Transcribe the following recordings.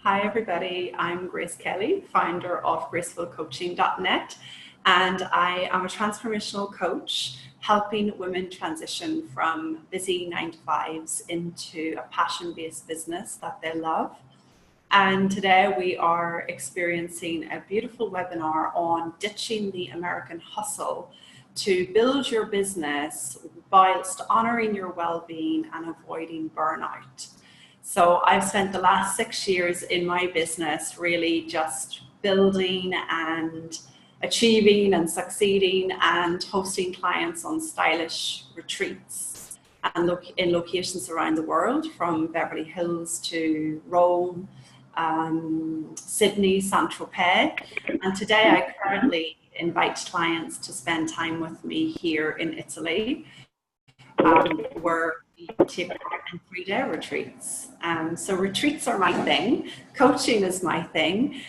Hi everybody, I'm Grace Kelly, founder of gracefulcoaching.net, and I am a transformational coach helping women transition from busy 9-to-5s into a passion-based business that they love. And today we are experiencing a beautiful webinar on ditching the American hustle to build your business whilst honoring your well-being and avoiding burnout. So I've spent the last 6 years in my business really just building and achieving and succeeding and hosting clients on stylish retreats and in locations around the world, from Beverly Hills to Rome, Sydney, Saint-Tropez. And today I currently invite clients to spend time with me here in Italy, where we take part in 3-day retreats. So retreats are my thing, coaching is my thing,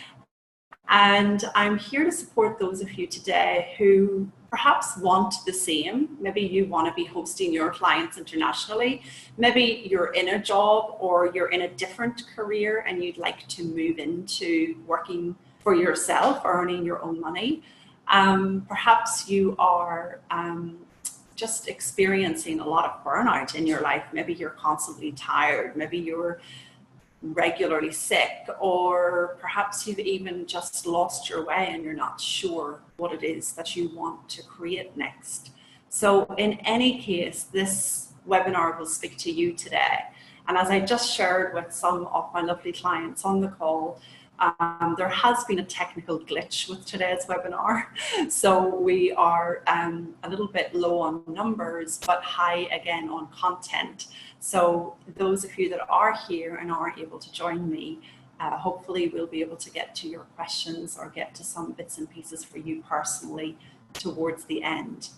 and I'm here to support those of you today who perhaps want the same. Maybe you want to be hosting your clients internationally. Maybe you're in a job or you're in a different career and you'd like to move into working for yourself, earning your own money. Perhaps you are just experiencing a lot of burnout in your life. Maybe you're constantly tired, maybe you're regularly sick, or perhaps you've even just lost your way and you're not sure what it is that you want to create next. So in any case, this webinar will speak to you today. And as I just shared with some of my lovely clients on the call, there has been a technical glitch with today's webinar. So we are a little bit low on numbers, but high again on content. So those of you that are here and are able to join me, hopefully we'll be able to get to your questions or get to some bits and pieces for you personally towards the end.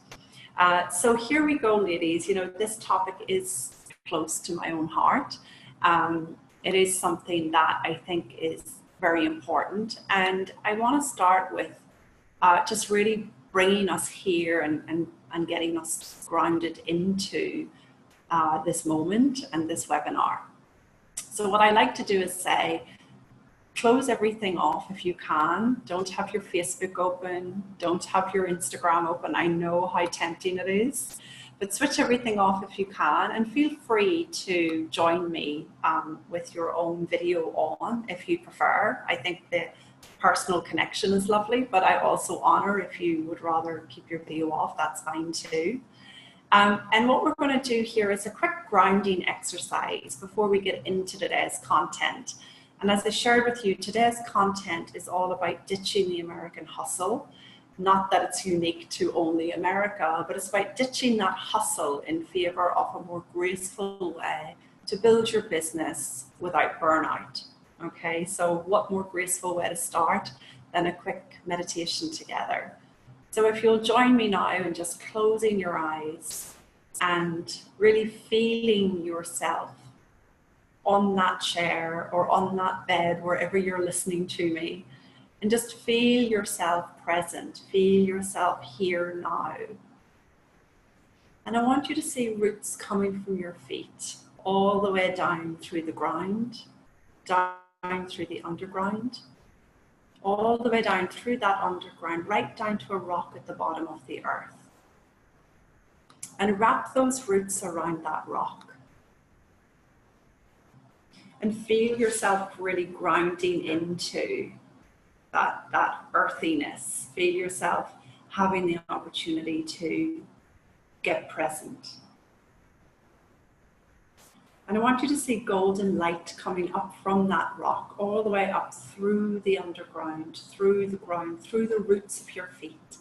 So here we go, ladies. You know, this topic is close to my own heart. It is something that I think is very important, and I want to start with just really bringing us here and getting us grounded into this moment and this webinar. So what I like to do is say, close everything off if you can. Don't have your Facebook open, don't have your Instagram open. I know how tempting it is, but switch everything off if you can, and feel free to join me with your own video on if you prefer. I think the personal connection is lovely, but I also honor if you would rather keep your video off, that's fine too. And what we're going to do here is a quick grounding exercise before we get into today's content. And as I shared with you, today's content is all about ditching the American hustle. Not that it's unique to only America, but it's about ditching that hustle in favor of a more graceful way to build your business without burnout. Okay, so what more graceful way to start than a quick meditation together? So if you'll join me now in just closing your eyes and really feeling yourself on that chair or on that bed, wherever you're listening to me, and just feel yourself present, feel yourself here now. And I want you to see roots coming from your feet all the way down through the ground, down through the underground, all the way down through that underground, right down to a rock at the bottom of the earth. And wrap those roots around that rock. And feel yourself really grounding into that earthiness. Feel yourself having the opportunity to get present. And I want you to see golden light coming up from that rock, all the way up through the underground, through the ground, through the roots of your feet,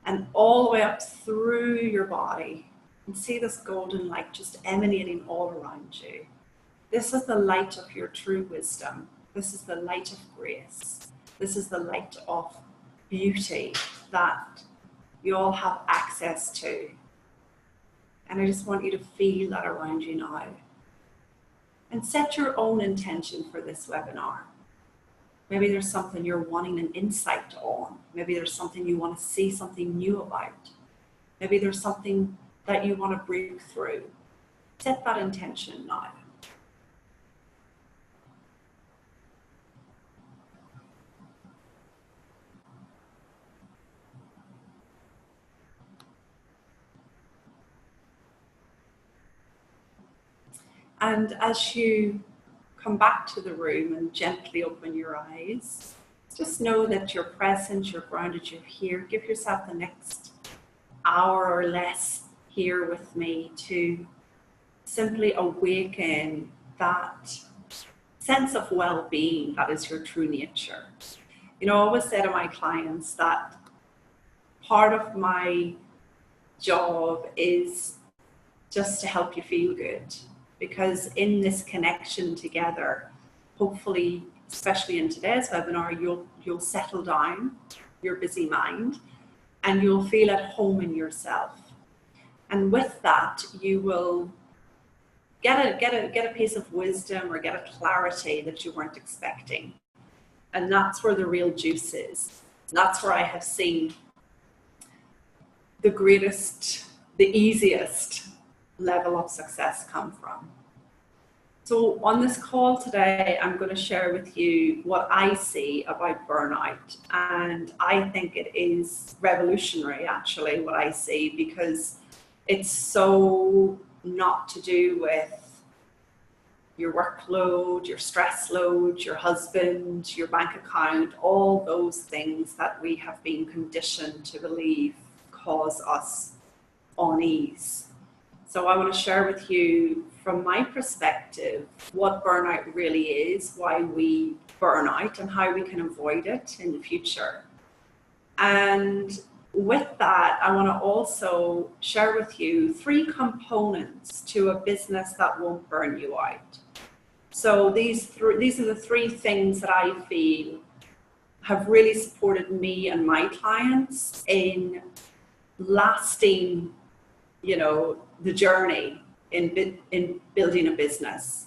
and all the way up through your body. And see this golden light just emanating all around you. This is the light of your true wisdom. This is the light of grace. This is the light of beauty that you all have access to. And I just want you to feel that around you now. And set your own intention for this webinar. Maybe there's something you're wanting an insight on. Maybe there's something you want to see something new about. Maybe there's something that you want to break through. Set that intention now. And as you come back to the room and gently open your eyes, just know that you're present, you're grounded, you're here. Give yourself the next hour or less here with me to simply awaken that sense of well-being that is your true nature. You know, I always say to my clients that part of my job is just to help you feel good, because in this connection together, hopefully, especially in today's webinar, you'll settle down your busy mind and you'll feel at home in yourself. And with that, you will get a piece of wisdom or get a clarity that you weren't expecting. And that's where the real juice is. That's where I have seen the greatest, the easiest level of success come from. So on this call today, I'm going to share with you what I see about burnout. And I think it is revolutionary, actually, what I see, because it's so not to do with your workload, your stress load, your husband, your bank account, all those things that we have been conditioned to believe cause us unease. So I want to share with you, from my perspective, what burnout really is, why we burn out, and how we can avoid it in the future. And with that, I want to also share with you 3 components to a business that won't burn you out. So these are the 3 things that I feel have really supported me and my clients in lasting, you know, the journey in building a business.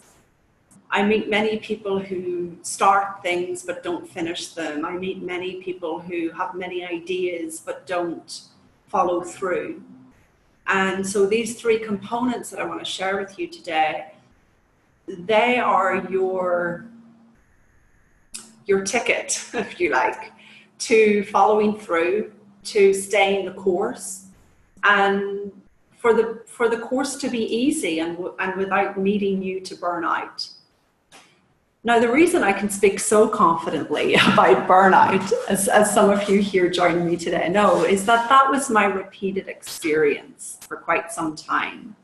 I meet many people who start things but don't finish them. I meet many people who have many ideas but don't follow through. And so these 3 components that I want to share with you today, they are your ticket, if you like, to following through, to staying the course, and for the course to be easy and without needing you to burn out. Now, the reason I can speak so confidently about burnout, as some of you here joining me today know, is that that was my repeated experience for quite some time.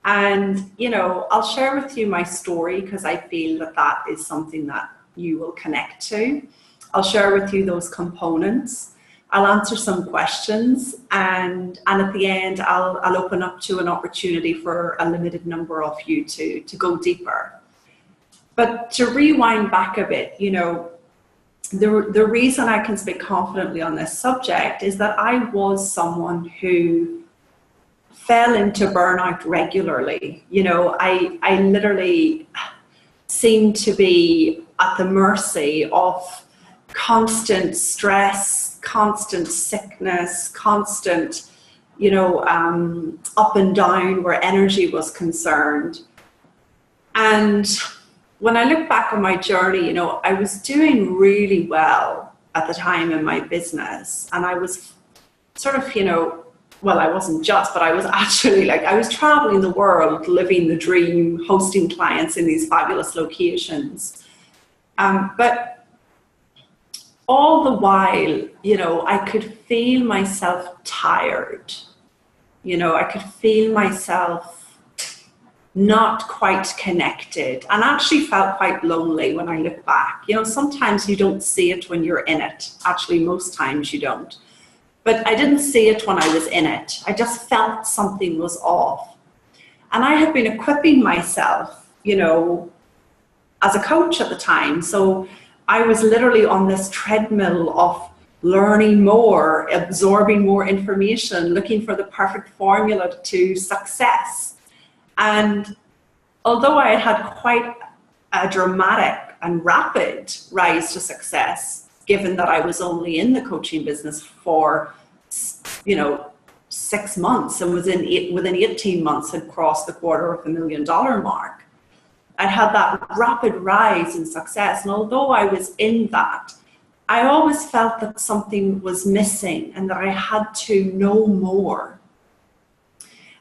And, you know, I'll share with you my story because I feel that that is something that you will connect to. I'll share with you those components. I'll answer some questions, and at the end, I'll open up to an opportunity for a limited number of you to go deeper. But to rewind back a bit, you know, the reason I can speak confidently on this subject is that I was someone who fell into burnout regularly. You know, I literally seemed to be at the mercy of constant stress, constant sickness, constant, you know, up and down where energy was concerned. And when I look back on my journey, you know, I was doing really well at the time in my business. And I was sort of, you know, well, I wasn't just, but I was actually like, I was traveling the world, living the dream, hosting clients in these fabulous locations. But all the while, you know, I could feel myself tired. You know, I could feel myself not quite connected, and actually felt quite lonely when I look back. You know, sometimes you don't see it when you're in it. Actually, most times you don't. But I didn't see it when I was in it. I just felt something was off. And I had been equipping myself, you know, as a coach at the time. So I was literally on this treadmill of learning more, absorbing more information, looking for the perfect formula to success. And although I had had quite a dramatic and rapid rise to success, given that I was only in the coaching business for, you know, 6 months, and within 18 months had crossed the $250,000 mark, I had that rapid rise in success. And although I was in that, I always felt that something was missing and that I had to know more.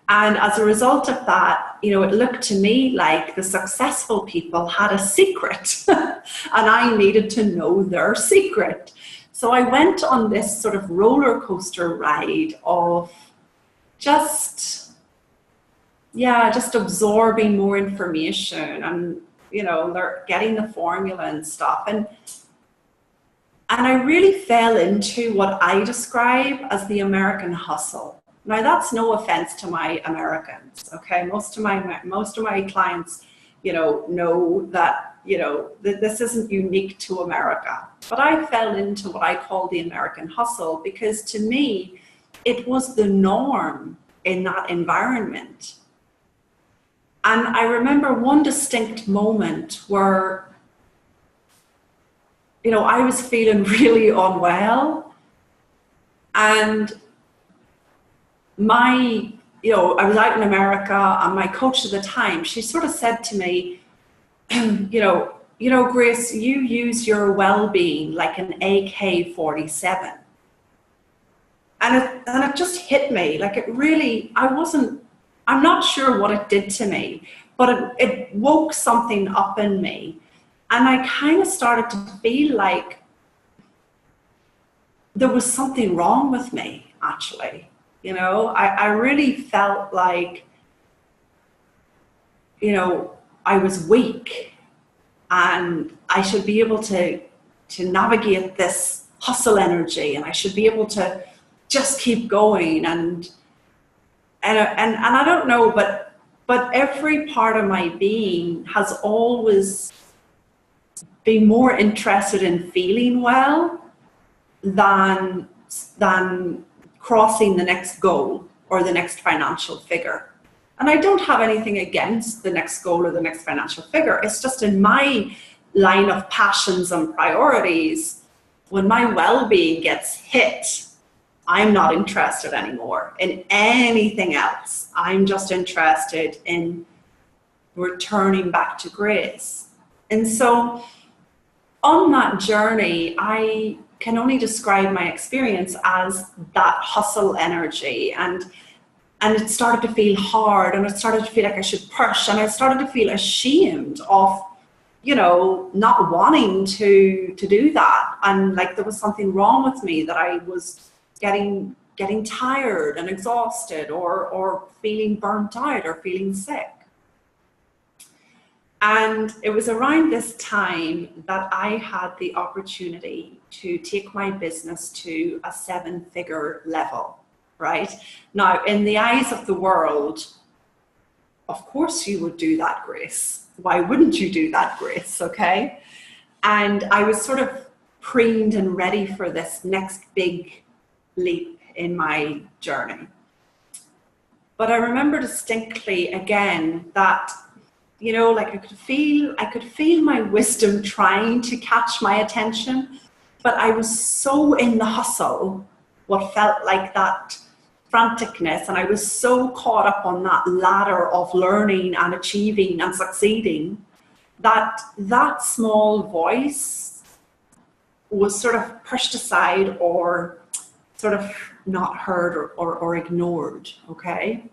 And as a result of that, it looked to me like the successful people had a secret and I needed to know their secret. So I went on this sort of roller coaster ride of just absorbing more information and, getting the formula and stuff. And I really fell into what I describe as the American hustle. Now, that's no offense to my Americans, okay? Most of my clients, know that, that this isn't unique to America. But I fell into what I call the American hustle because to me, it was the norm in that environment. And I remember one distinct moment where, I was feeling really unwell, and I was out in America, and my coach at the time, she sort of said to me, Grace, you use your well-being like an AK-47. And it just hit me, like it really, I'm not sure what it did to me, but it woke something up in me. And I kind of started to feel like there was something wrong with me, actually. I really felt like, I was weak and I should be able to navigate this hustle energy, and I should be able to just keep going. And I don't know, but every part of my being has always been more interested in feeling well than crossing the next goal or the next financial figure. And I don't have anything against the next goal or the next financial figure. It's just in my line of passions and priorities, when my well-being gets hit, I'm not interested anymore in anything else. I'm just interested in returning back to grace. And so on that journey, I can only describe my experience as that hustle energy. And it started to feel hard, and it started to feel like I should push, and I started to feel ashamed of, not wanting to do that. And like there was something wrong with me, that I was getting tired and exhausted, or feeling burnt out, or feeling sick. And it was around this time that I had the opportunity to take my business to a 7-figure level, right? Now, in the eyes of the world, of course you would do that, Grace. Why wouldn't you do that, Grace? Okay. And I was sort of preened and ready for this next big leap in my journey. But I remember distinctly again that, like I could feel my wisdom trying to catch my attention, but I was so in the hustle, what felt like that franticness, and I was so caught up on that ladder of learning and achieving and succeeding, that small voice was sort of pushed aside, or sort of not heard, or ignored, okay?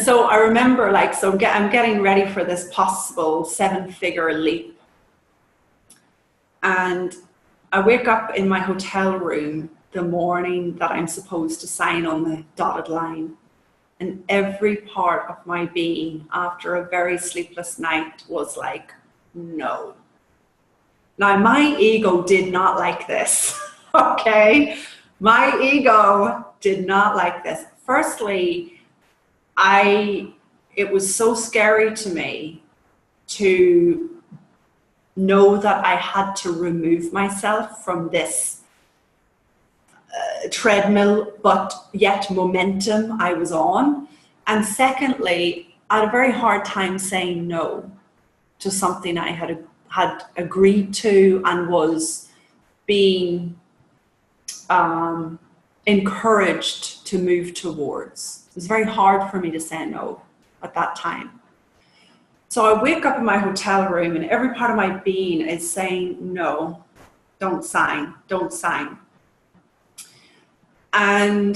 So I remember I'm getting ready for this possible 7-figure leap. And I wake up in my hotel room the morning that I'm supposed to sign on the dotted line. And every part of my being, after a very sleepless night, was like, no. Now, my ego did not like this, okay? My ego did not like this. Firstly, it was so scary to me to know that I had to remove myself from this treadmill, but yet momentum I was on. And secondly, I had a very hard time saying no to something I had agreed to and was being encouraged to move towards. It was very hard for me to say no at that time. So I wake up in my hotel room and every part of my being is saying, no, don't sign, don't sign. And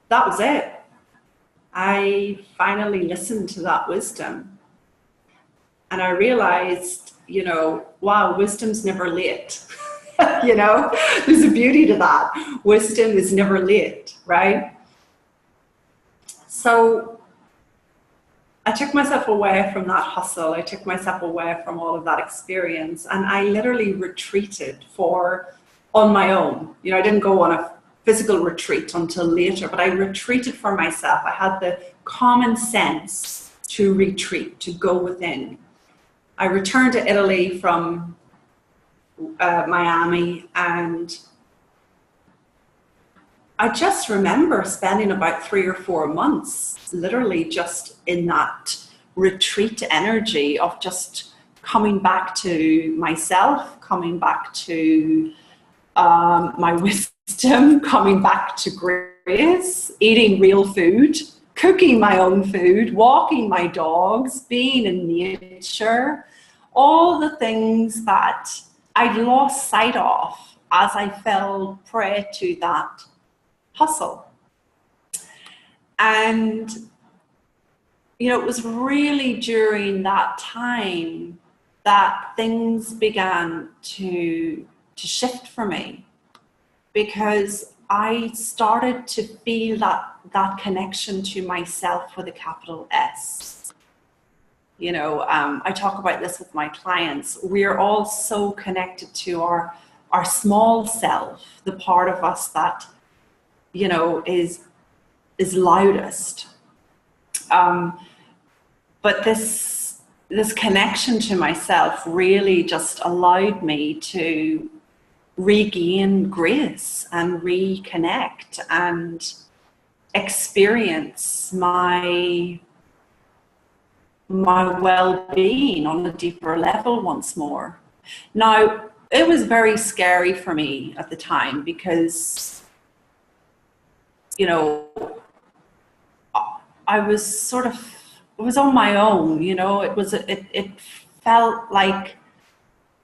that was it. I finally listened to that wisdom, and I realized, you know, wow, wisdom's never late. You know, there's a beauty to that. Wisdom is never late, right? So I took myself away from that hustle. I took myself away from all of that experience, and I literally retreated on my own. You know, I didn't go on a physical retreat until later, but I retreated for myself. I had the common sense to retreat, to go within. I returned to Italy from Miami, and I just remember spending about 3 or 4 months literally just in that retreat energy of just coming back to myself, coming back to my wisdom, coming back to grace, eating real food, cooking my own food, walking my dogs, being in nature, all the things that I'd lost sight of as I fell prey to that hustle. And, you know, it was really during that time that things began to shift for me, because I started to feel that connection to myself with a capital S. You know, I talk about this with my clients. We're all so connected to our small self, the part of us that, you know, is loudest. But this connection to myself really just allowed me to regain grace and reconnect and experience my well-being on a deeper level once more. Now, it was very scary for me at the time because, you know, I was on my own, you know. It felt like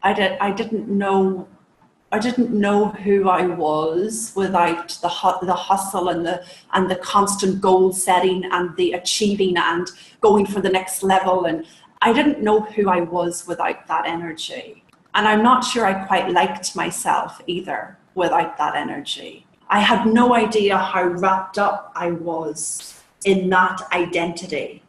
I didn't know who I was without the hustle and the constant goal setting and the achieving and going for the next level. And I didn't know who I was without that energy. And I'm not sure I quite liked myself either without that energy. I had no idea how wrapped up I was in that identity.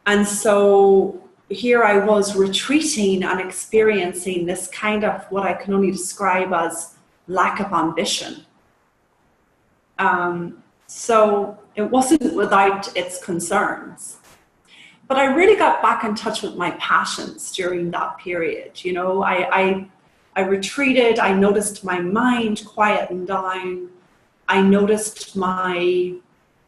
And so here I was retreating and experiencing this kind of what I can only describe as lack of ambition. So it wasn't without its concerns. But I really got back in touch with my passions during that period. You know, I retreated. I noticed my mind quieting down. I noticed my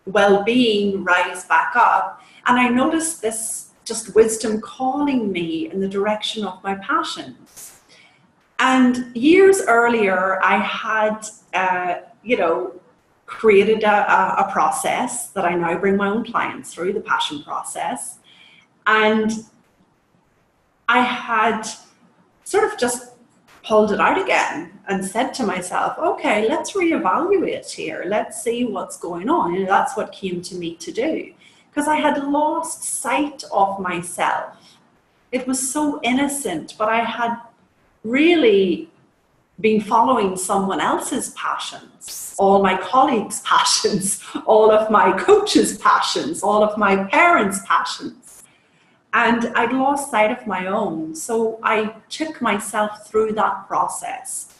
well-being rise back up. And I noticed this just wisdom calling me in the direction of my passions. And years earlier, I had, you know, created a process that I now bring my own clients through, the passion process. And I had sort of just pulled it out again and said to myself, okay, let's reevaluate here. Let's see what's going on. And that's what came to me to do, because I had lost sight of myself. It was so innocent, but I had really been following someone else's passions, all my colleagues' passions, all of my coaches' passions, all of my parents' passions. And I'd lost sight of my own. So I took myself through that process.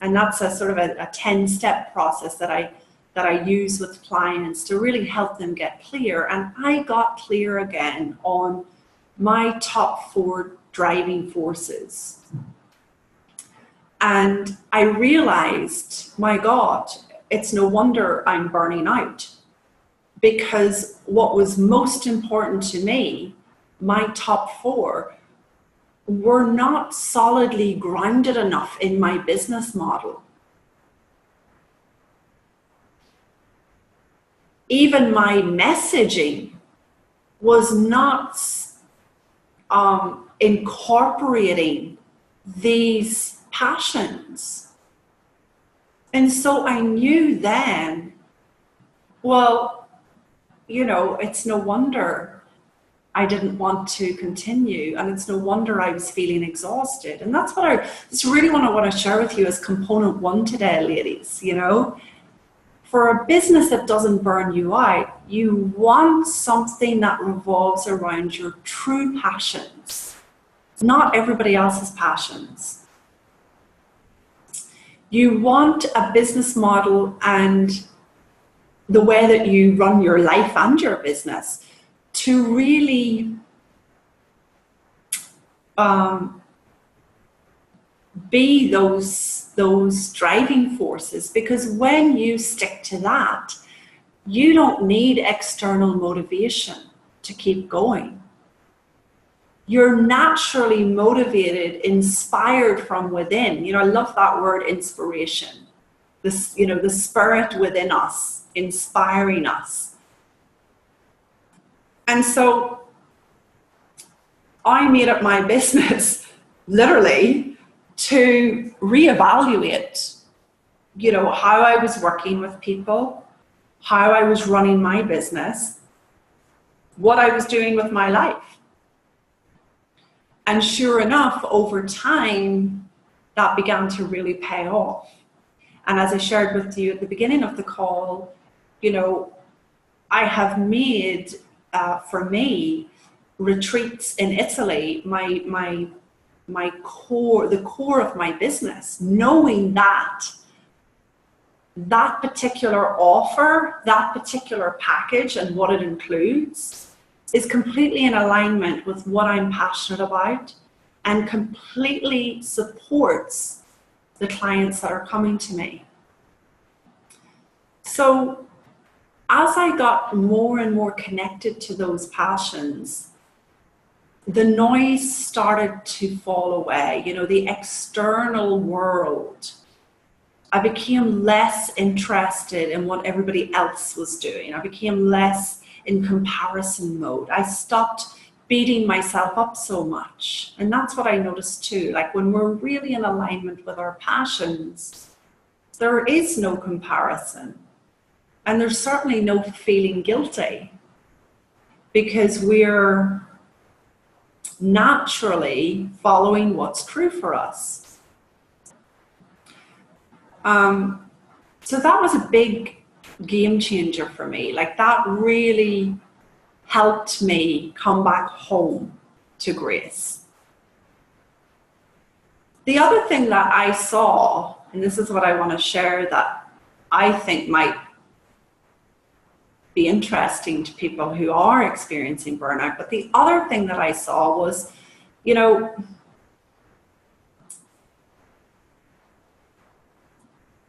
And that's a sort of a 10-step process that I use with clients to really help them get clear. And I got clear again on my top 4 driving forces. And I realized, my God, it's no wonder I'm burning out, because what was most important to me, my top 4, were not solidly grounded enough in my business model. Even my messaging was not incorporating these passions. And so I knew then, well, you know, it's no wonder I didn't want to continue, and it's no wonder I was feeling exhausted. And that's really what I want to share with you as component one today, ladies. You know, for a business that doesn't burn you out, you want something that revolves around your true passions, not everybody else's passions. You want a business model and the way that you run your life and your business to really be those driving forces, because when you stick to that, you don't need external motivation to keep going. You're naturally motivated, inspired from within. You know, I love that word, inspiration. This, you know, the spirit within us, inspiring us. And so I made it my business, literally, to reevaluate, you know, how I was working with people, how I was running my business, what I was doing with my life. And sure enough, over time, that began to really pay off. And as I shared with you at the beginning of the call, you know, I have made, for me, retreats in Italy, my core, the core of my business, knowing that that particular offer, that particular package and what it includes is completely in alignment with what I'm passionate about and completely supports the clients that are coming to me. So as I got more and more connected to those passions, the noise started to fall away, you know, the external world. I became less interested in what everybody else was doing. I became less in comparison mode. I stopped beating myself up so much. And that's what I noticed too. Like when we're really in alignment with our passions, there is no comparison. And there's certainly no feeling guilty, because we're naturally following what's true for us. So that was a big game changer for me. Like that really helped me come back home to grace. The other thing that I saw, and this is what I want to share that I think might be interesting to people who are experiencing burnout, but the other thing that I saw was, you know,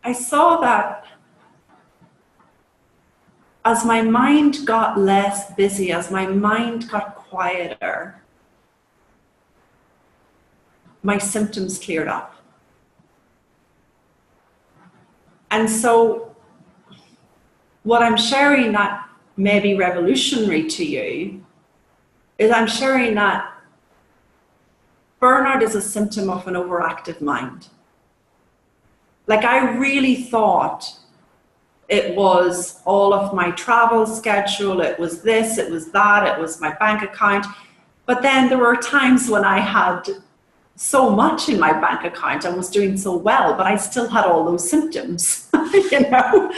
I saw that as my mind got less busy, as my mind got quieter, my symptoms cleared up. And so what I'm sharing that may be revolutionary to you is I'm sharing that burnout is a symptom of an overactive mind. Like I really thought it was all of my travel schedule, it was this, it was that, it was my bank account. But then there were times when I had so much in my bank account and was doing so well, but I still had all those symptoms. You know,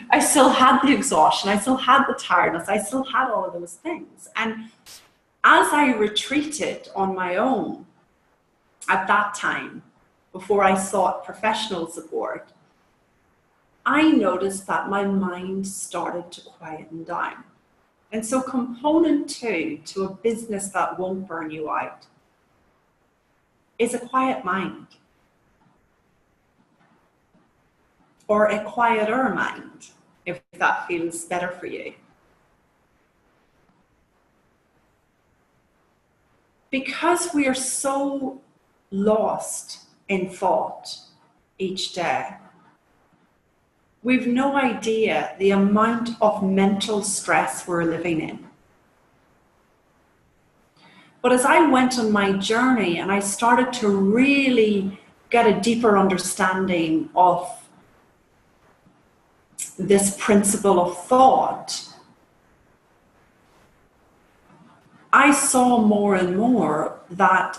I still had the exhaustion, I still had the tiredness, I still had all of those things. And as I retreated on my own at that time, before I sought professional support, I noticed that my mind started to quieten down. And so component 2 to a business that won't burn you out is a quiet mind, or a quieter mind, if that feels better for you. Because we are so lost in thought each day, we've no idea the amount of mental stress we're living in. But as I went on my journey and I started to really get a deeper understanding of this principle of thought, I saw more and more that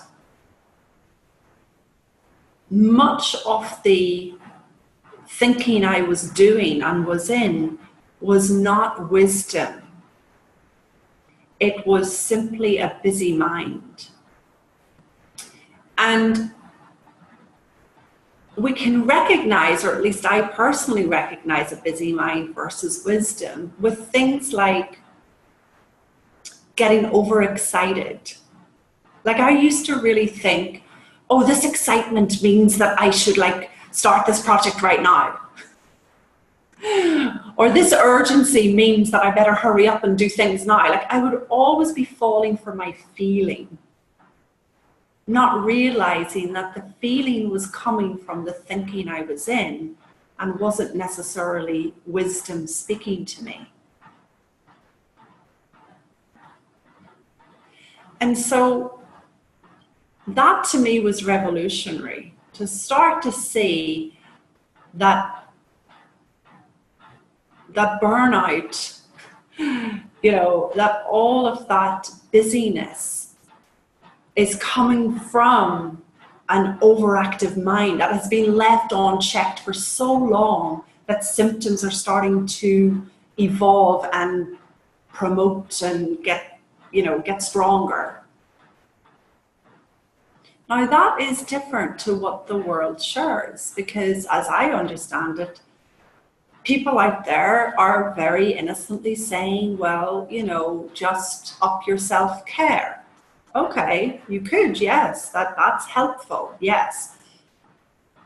much of the thinking I was doing and was in was not wisdom. It was simply a busy mind. And we can recognize, or at least I personally recognize, a busy mind versus wisdom with things like getting overexcited. Like I used to really think, oh, this excitement means that I should like start this project right now. Or this urgency means that I better hurry up and do things now. Like I would always be falling for my feeling, not realizing that the feeling was coming from the thinking I was in and wasn't necessarily wisdom speaking to me. And so that to me was revolutionary, to start to see that burnout, that all of that busyness is coming from an overactive mind that has been left unchecked for so long that symptoms are starting to evolve and promote and get stronger. Now that is different to what the world shares, because as I understand it, people out there are very innocently saying, well, just up your self-care. Okay, you could, yes, that's helpful, yes.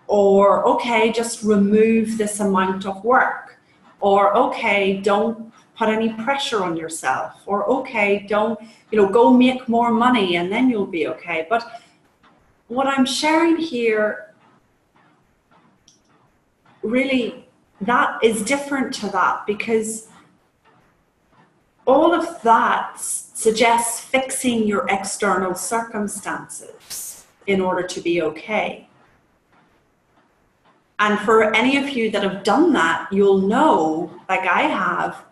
Or, okay, just remove this amount of work. Or, okay, don't put any pressure on yourself. Or, okay, don't, go make more money and then you'll be okay. But what I'm sharing here, really, that is different to that, because all of that suggests fixing your external circumstances in order to be okay. And for any of you that have done that, you'll know, like I have,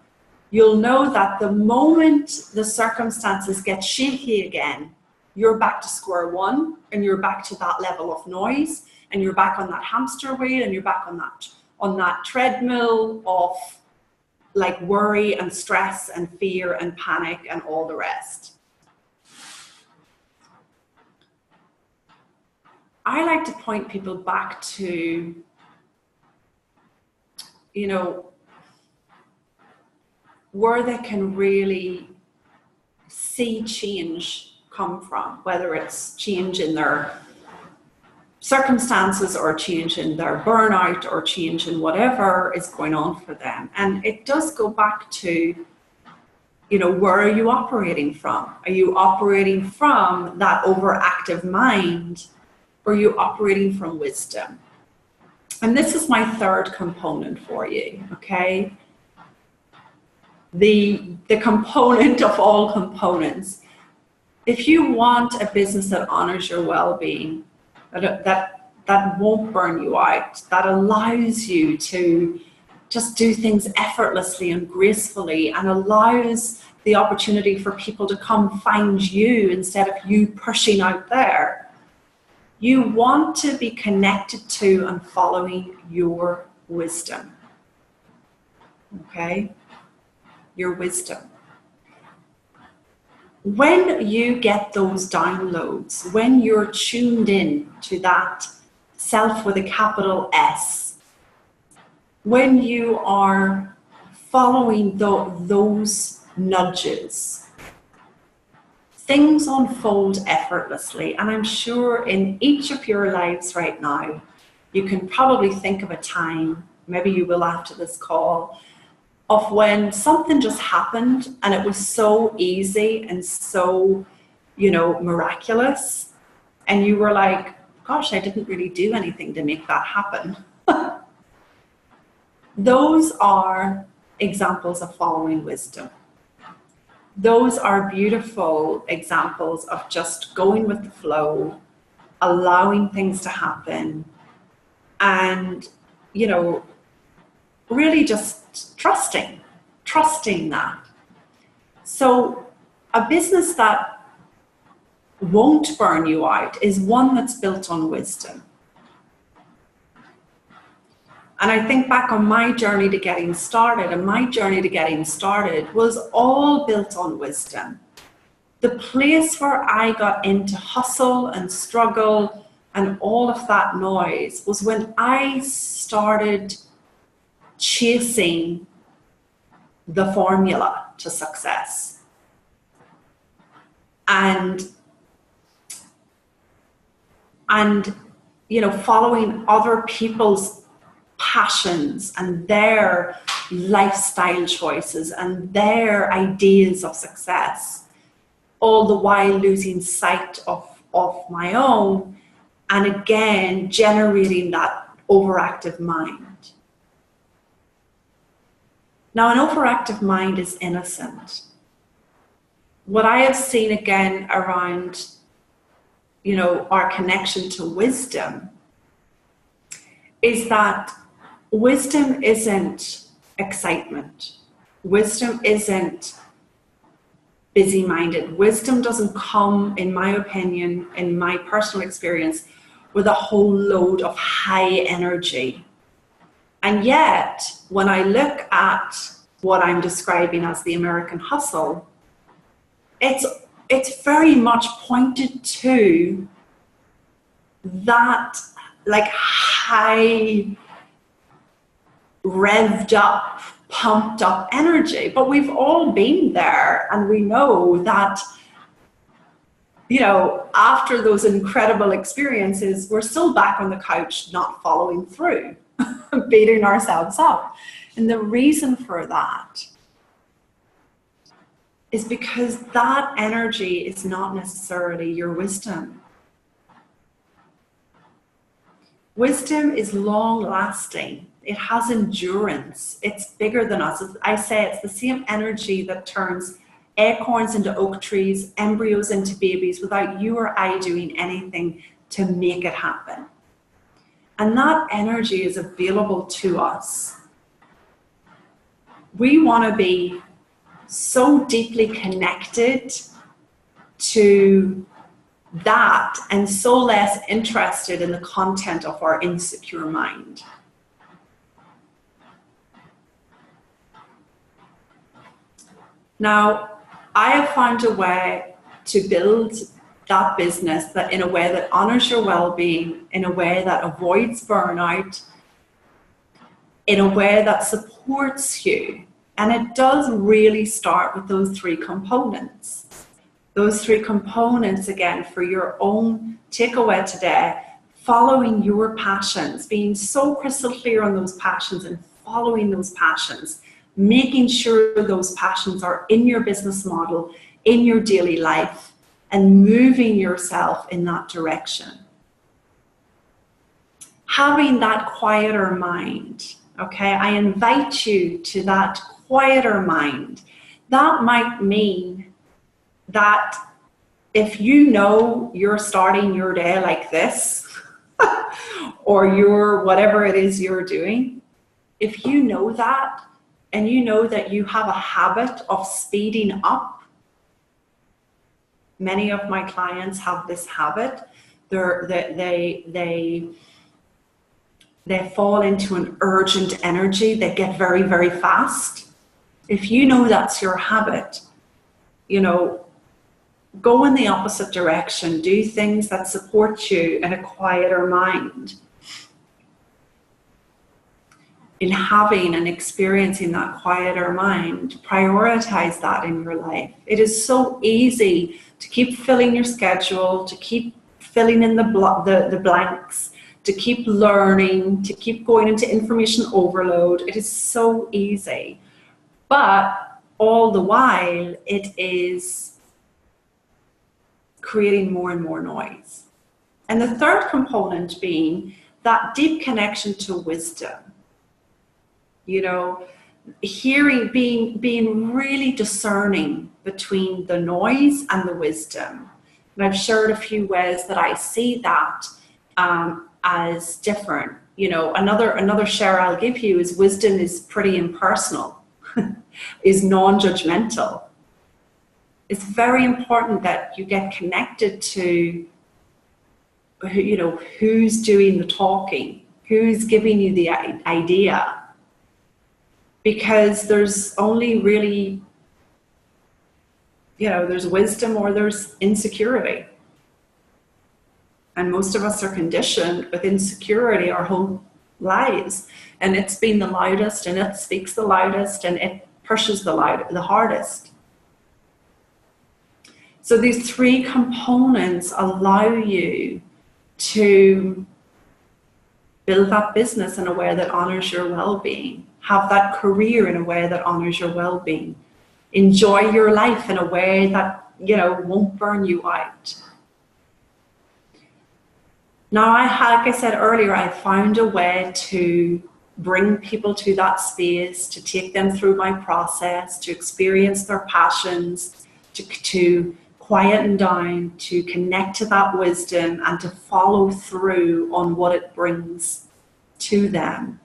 you'll know that the moment the circumstances get shaky again, you're back to square one, and you're back to that level of noise, and you're back on that hamster wheel, and you're back on that treadmill of like worry and stress and fear and panic and all the rest. I like to point people back to, where they can really see change come from, whether it's change in their circumstances or change in their burnout or change in whatever is going on for them. And it does go back to, where are you operating from? Are you operating from that overactive mind, or are you operating from wisdom? And this is my third component for you, okay? The component of all components. If you want a business that honors your well-being, that won't burn you out, that allows you to just do things effortlessly and gracefully, and allows the opportunity for people to come find you instead of you pushing out there. You want to be connected to and following your wisdom, okay? Your wisdom. When you get those downloads, when you're tuned in to that self with a capital S, when you are following those nudges, things unfold effortlessly. And I'm sure in each of your lives right now, you can probably think of a time, maybe you will after this call, of when something just happened and it was so easy and so, miraculous. And you were like, gosh, I didn't really do anything to make that happen. Those are examples of following wisdom. Those are beautiful examples of just going with the flow, allowing things to happen, and, really just trusting that. So a business that won't burn you out is one that's built on wisdom. And I think back on my journey to getting started, and my journey to getting started was all built on wisdom. The place where I got into hustle and struggle and all of that noise was when I started chasing the formula to success. And you know, following other people's passions and their lifestyle choices and their ideas of success, all the while losing sight of my own, and again generating that overactive mind. Now, an overactive mind is innocent. What I have seen again around, you know, our connection to wisdom is that wisdom isn't excitement. Wisdom isn't busy-minded. Wisdom doesn't come, in my opinion, in my personal experience, with a whole load of high energy. And yet, when I look at what I'm describing as the American hustle, it's very much pointed to that like high, revved up, pumped up energy. But we've all been there, and we know that, you know, after those incredible experiences, we're still back on the couch not following through, beating ourselves up. And the reason for that is because that energy is not necessarily your wisdom. Wisdom is long lasting. It has endurance. It's bigger than us. I say it's the same energy that turns acorns into oak trees, embryos into babies, without you or I doing anything to make it happen. And that energy is available to us. We want to be so deeply connected to that and so less interested in the content of our insecure mind. Now, I have found a way to build that business that in a way that honors your well-being, in a way that avoids burnout, in a way that supports you. And it does really start with those three components. Those three components, again, for your own takeaway today: following your passions, being so crystal clear on those passions and following those passions, making sure those passions are in your business model, in your daily life, and moving yourself in that direction. Having that quieter mind, okay? I invite you to that quieter mind. That might mean that if you know you're starting your day like this, or you're whatever it is you're doing, if you know that, and you know that you have a habit of speeding up, many of my clients have this habit. They fall into an urgent energy. They get very, very fast. If you know that's your habit, you know, go in the opposite direction. Do things that support you in a quieter mind. In having and experiencing that quieter mind, prioritize that in your life. It is so easy to keep filling your schedule, to keep filling in the blanks, to keep learning, to keep going into information overload. It is so easy. But all the while, it is creating more and more noise. And the third component being that deep connection to wisdom. You know, hearing, being really discerning between the noise and the wisdom. And I've shared a few ways that I see that as different. You know, another share I'll give you is wisdom is pretty impersonal, is non-judgmental. it's very important that you get connected to, you know, who's doing the talking, who's giving you the idea, because there's only really, you know, there's wisdom or there's insecurity. And most of us are conditioned with insecurity our whole lives. And it's been the loudest, and it speaks the loudest, and it pushes the hardest. So these three components allow you to build that business in a way that honors your well-being, have that career in a way that honors your well-being, enjoy your life in a way that, you know, won't burn you out. Now, like I said earlier, I found a way to bring people to that space, to take them through my process, to experience their passions, to quieten down, to connect to that wisdom, and to follow through on what it brings to them.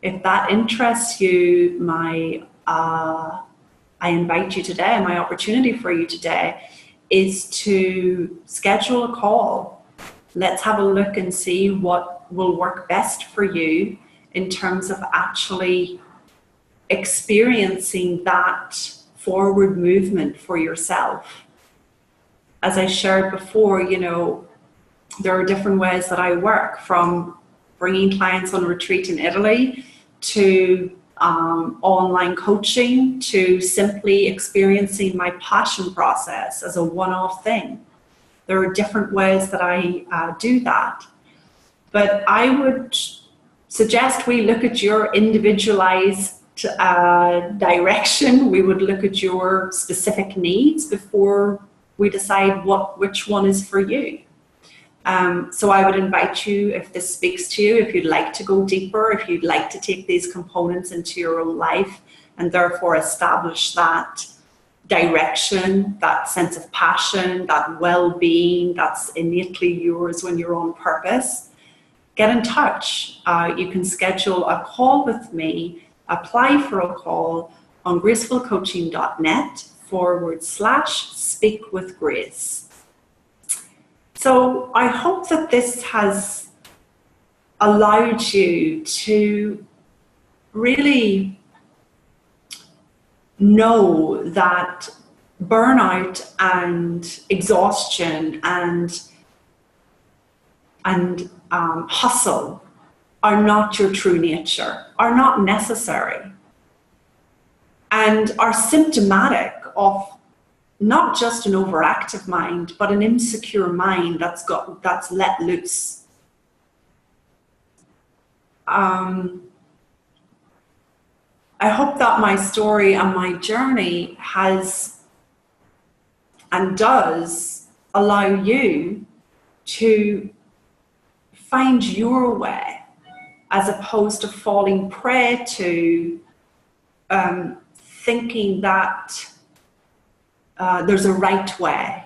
If that interests you, I invite you today, my opportunity for you today is to schedule a call. Let's have a look and see what will work best for you in terms of actually experiencing that forward movement for yourself. As I shared before, you know, there are different ways that I work, from bringing clients on retreat in Italy to online coaching, to simply experiencing my passion process as a one-off thing. There are different ways that I do that. But I would suggest we look at your individualized direction. We would look at your specific needs before we decide which one is for you. So I would invite you, if this speaks to you, if you'd like to go deeper, if you'd like to take these components into your own life and therefore establish that direction, that sense of passion, that well-being that's innately yours when you're on purpose, get in touch. You can schedule a call with me, apply for a call on gracefulcoaching.net/speakwithgrace. So I hope that this has allowed you to really know that burnout and exhaustion and hustle are not your true nature, are not necessary, and are symptomatic of not just an overactive mind, but an insecure mind that's let loose. I hope that my story and my journey has and does allow you to find your way, as opposed to falling prey to thinking that there's a right way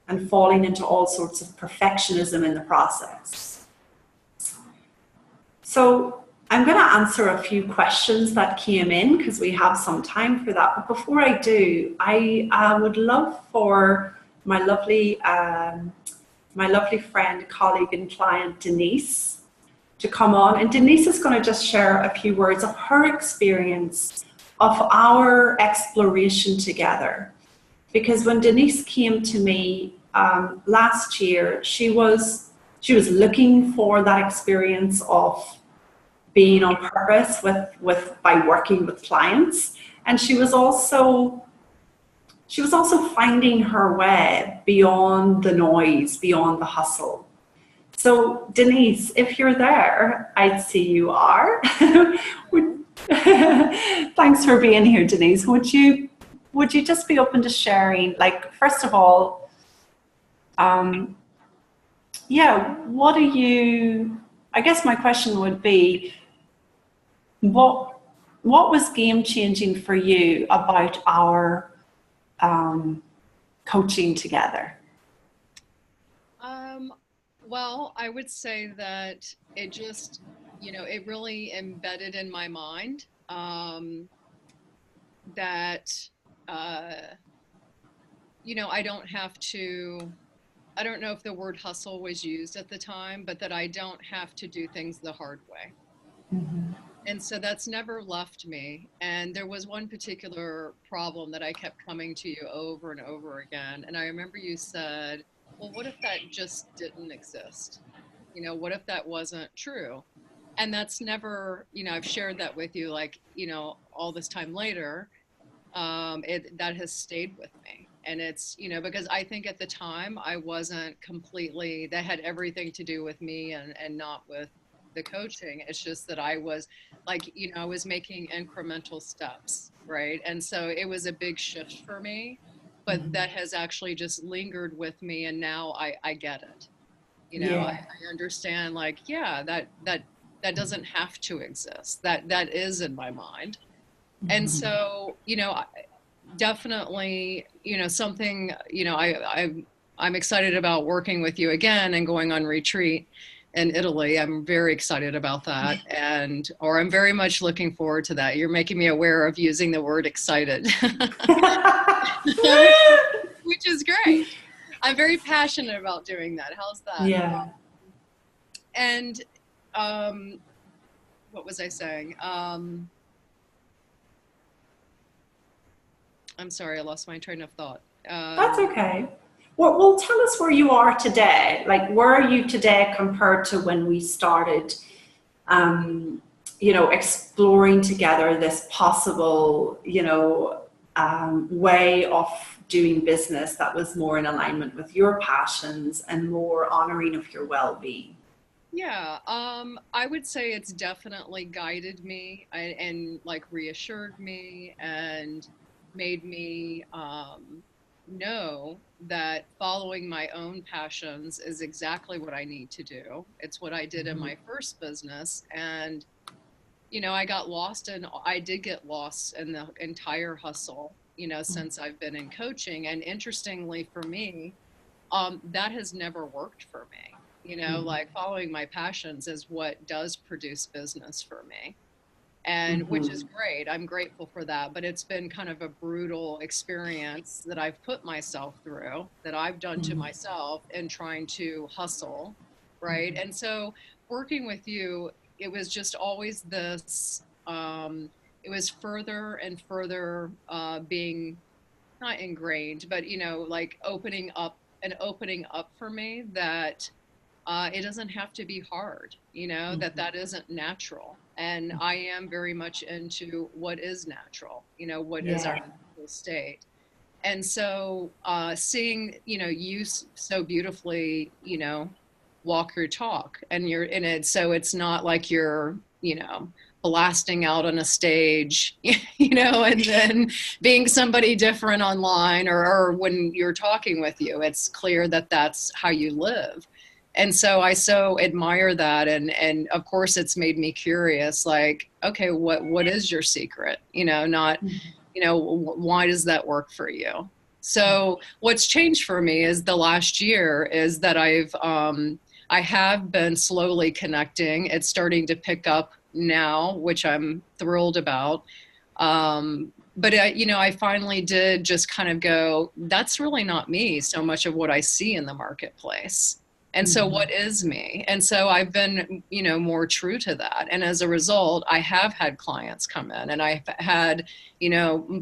and falling into all sorts of perfectionism in the process. So I'm going to answer a few questions that came in because we have some time for that. But before I do, I would love for my lovely friend, colleague and client, Denise, to come on. And Denise is going to just share a few words of her experience of our exploration together. Because when Denise came to me last year, she was looking for that experience of being on purpose by working with clients, and she was also finding her way beyond the noise, beyond the hustle. So Denise, if you're there, I'd see you are. Thanks for being here, Denise. Would you just be open to sharing, like, first of all, what do you, I guess my question would be, what was game changing for you about our coaching together? Well, I would say that it just, it really embedded in my mind that I don't have to, I don't know if the word hustle was used at the time, but that I don't have to do things the hard way. Mhm. And so that's never left me. And there was one particular problem that I kept coming to you over and over again. And I remember you said, well, what if that just didn't exist? What if that wasn't true? And that's never, I've shared that with you, like, all this time later, that has stayed with me. And it's, because I think at the time I wasn't completely, that had everything to do with me and not with the coaching. It's just that I was like, I was making incremental steps, right? And so it was a big shift for me, but that has actually just lingered with me. And now I get it. Yeah. I understand, like, yeah, that doesn't have to exist. That is in my mind. And so, definitely, something, I'm excited about working with you again and going on retreat in Italy. I'm very excited about that. Or I'm very much looking forward to that. You're making me aware of using the word excited, which is great. I'm very passionate about doing that. How's that? Yeah. And, what was I saying? I'm sorry, I lost my train of thought. That's okay. Well, tell us where you are today. Like, where are you today compared to when we started, exploring together this possible, way of doing business that was more in alignment with your passions and more honoring of your well-being? Yeah, I would say it's definitely guided me and like reassured me and made me know that following my own passions is exactly what I need to do. It's what I did in my first business. And, I did get lost in the entire hustle, since I've been in coaching. And interestingly for me, that has never worked for me. Like following my passions is what does produce business for me. And which is great. I'm grateful for that. But it's been kind of a brutal experience that I've put myself through, that I've done to myself in trying to hustle. Right. And so working with you, it was just always this, it was further and further being not ingrained, but, like opening up for me that it doesn't have to be hard, that isn't natural. And I am very much into what is natural, what is our Yeah. natural state. And so seeing, you so beautifully, walk your talk and you're in it. So it's not like you're, blasting out on a stage, and then being somebody different online or when you're talking with you. It's clear that that's how you live. And so I so admire that. And of course it's made me curious, like, okay, what is your secret? Not, why does that work for you? So what's changed for me is the last year is that I have been slowly connecting. It's starting to pick up now, which I'm thrilled about. But I finally did just kind of go, that's really not me so much of what I see in the marketplace. And so what is me? And so I've been, more true to that. And as a result, I have had clients come in and I've had,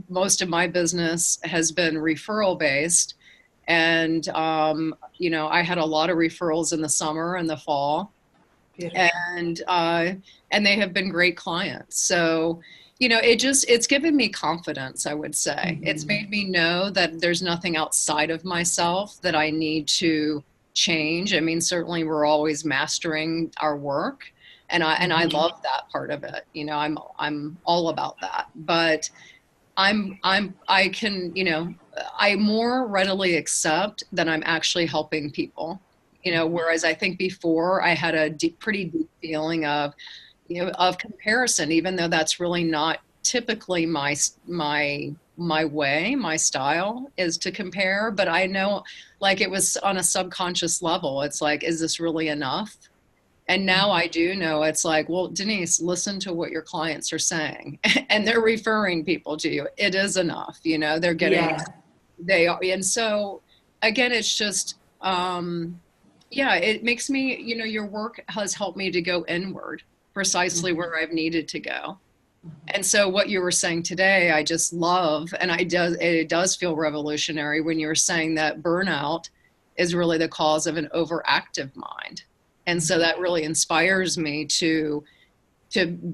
most of my business has been referral based. And, I had a lot of referrals in the summer and the fall. Beautiful. And they have been great clients. So, it's given me confidence, I would say. It's made me know that there's nothing outside of myself that I need to change. I mean, certainly we're always mastering our work, and I love that part of it. I'm all about that. But I can, I more readily accept that I'm actually helping people. Whereas I think before I had a pretty deep feeling of, of comparison, even though that's really not typically my way, my style is to compare. But I know, like, it was on a subconscious level. It's like, is this really enough? And now I do know it's like, well, Denise, listen to what your clients are saying and they're referring people to you. It is enough. They're getting, Yeah. They are. And so again, it's just, yeah, it makes me, you know, your work has helped me to go inward precisely where I've needed to go. And so what you were saying today, I just love, and it does feel revolutionary when you're saying that burnout is really the cause of an overactive mind. And so that really inspires me to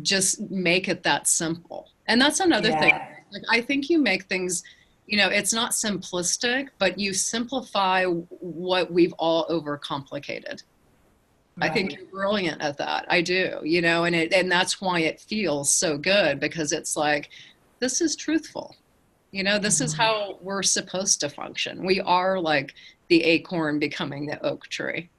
just make it that simple. And that's another thing. Like, I think you make things, you know, it's not simplistic, but you simplify what we've all overcomplicated. Right. I think you're brilliant at that. I do, you know, and that's why it feels so good, because it's like, this is truthful. You know, this is how we're supposed to function. We are like the acorn becoming the oak tree.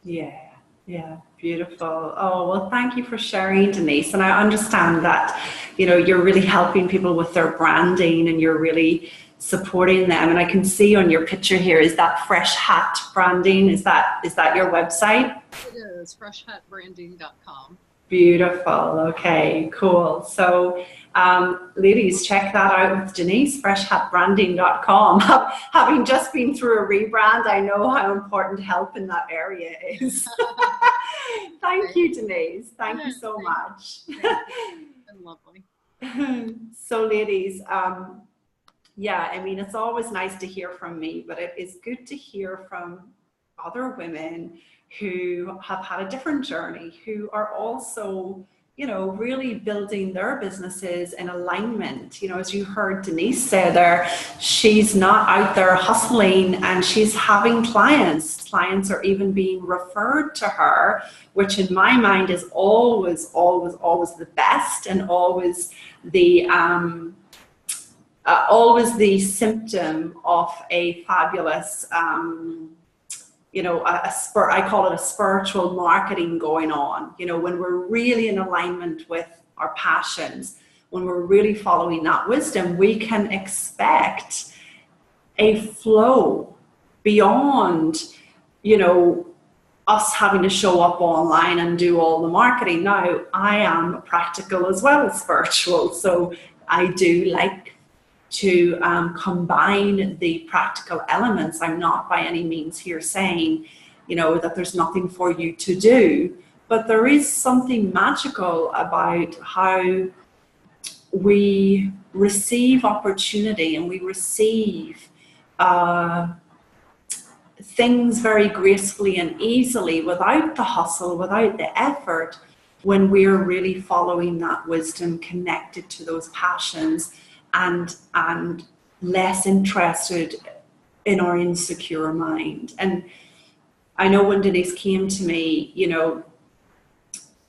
Yeah. Yeah, beautiful. Oh, well, thank you for sharing, Denise. And I understand that, you know, you're really helping people with their branding and you're really supporting them. And I can see on your picture here, is that Fresh Hat Branding? Is that your website? It is, freshhatbranding.com. Beautiful. Okay, cool. So, ladies, check that out with Denise, freshhatbranding.com. Having just been through a rebrand, I know how important help in that area is. Thank you, Denise. Thank you so much. Lovely. So, ladies, yeah, I mean, it's always nice to hear from me, but it is good to hear from other women who have had a different journey, who are also, you know, really building their businesses in alignment. You know, as you heard Denise say there, she's not out there hustling and she's having clients. Clients are even being referred to her, which in my mind is always the best, and always the symptom of a fabulous, you know, I call it a spiritual marketing going on. You know, when we're really in alignment with our passions, when we're really following that wisdom, we can expect a flow beyond, you know, us having to show up online and do all the marketing. Now, I am practical as well as spiritual, so I do like to combine the practical elements. I'm not by any means here saying, you know, that there's nothing for you to do, but there is something magical about how we receive opportunity and we receive things very gracefully and easily, without the hustle, without the effort, when we're really following that wisdom, connected to those passions, and less interested in our insecure mind. And I know when Denise came to me, you know,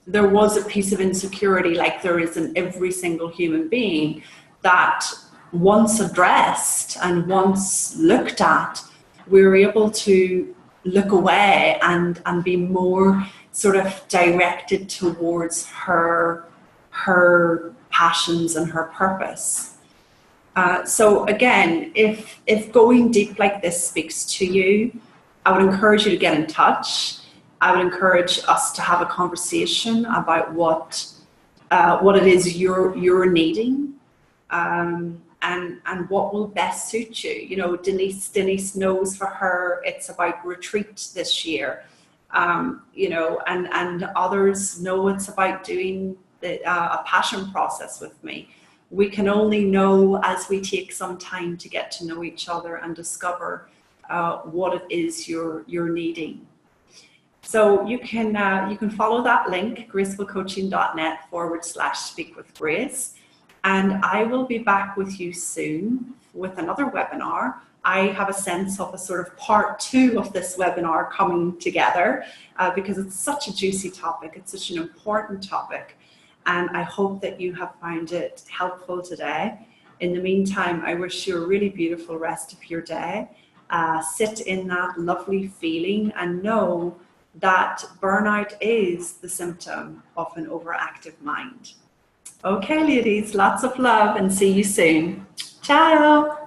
there was a piece of insecurity, like there is in every single human being, that once addressed and once looked at, we were able to look away and be more sort of directed towards her passions and her purpose. So again, if going deep like this speaks to you, I would encourage you to get in touch. I would encourage us to have a conversation about what it is you're needing, and what will best suit you. You know, Denise knows for her it's about retreat this year. You know, and others know it's about doing a passion process with me. We can only know as we take some time to get to know each other and discover what it is you're needing. So you can follow that link, gracefulcoaching.net/speak with Grace. And I will be back with you soon with another webinar. I have a sense of a sort of part 2 of this webinar coming together because it's such a juicy topic. It's such an important topic. And I hope that you have found it helpful today. In the meantime, I wish you a really beautiful rest of your day. Sit in that lovely feeling and know that burnout is the symptom of an overactive mind. Okay, ladies, lots of love and see you soon. Ciao.